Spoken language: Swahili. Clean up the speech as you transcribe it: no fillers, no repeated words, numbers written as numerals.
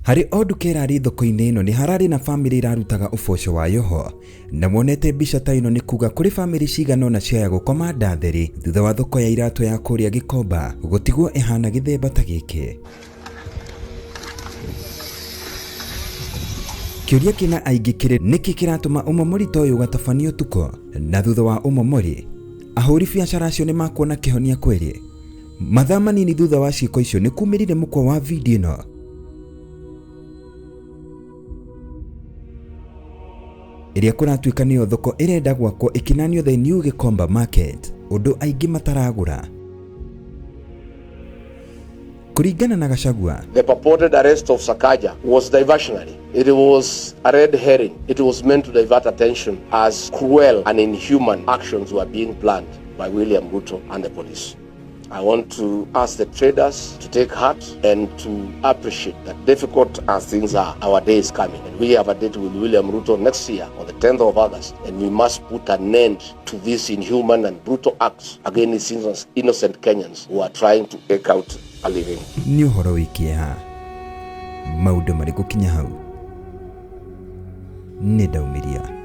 Hari o nduka ĩrarĩ thoko-inĩ ĩno nĩ hararĩ na family irarutaga ũboco wayo ho, na mwonete mbica ta ĩno nĩ kuga kũrĩ family cigana ũna ciaya gũkoma ndatheri thutha wa thoko ya iratũ ya kũrĩa Gikomba gũtigwo ĩhana gĩthemba ta gĩkĩ. Kĩũria kĩna aingĩ kĩrĩ nĩkĩ kĩratũma ũmomori ta ũyũ gatabanio tuko, na thutha wa ũmomori ahũri biacara acio nĩ makuona kĩhonia kweli. Mathaa manini thutha wa ciĩko icio nĩ kumĩrire mũkwa wa video ĩno. Iria kũratuĩka nĩyo thoko ĩrenda gwakwo ĩkinanio the new Gikomba market, ũndũ aingĩ mataragũra. Kuringana na Gachagua, the purported arrest of Sakaja was diversionary. It was a red herring. It was meant to divert attention as cruel and inhuman actions were being planned by William Ruto and the police. I want to ask the traders to take heart and to appreciate that difficult as things are, our day is coming. And we have a date with William Ruto next year on the 10th of August, and we must put an end to these inhuman and brutal acts against innocent Kenyans who are trying to eke out a living. Ni ũhoro wĩkĩeha maũndũ marĩ gũkinya hau nĩ ndaumĩria.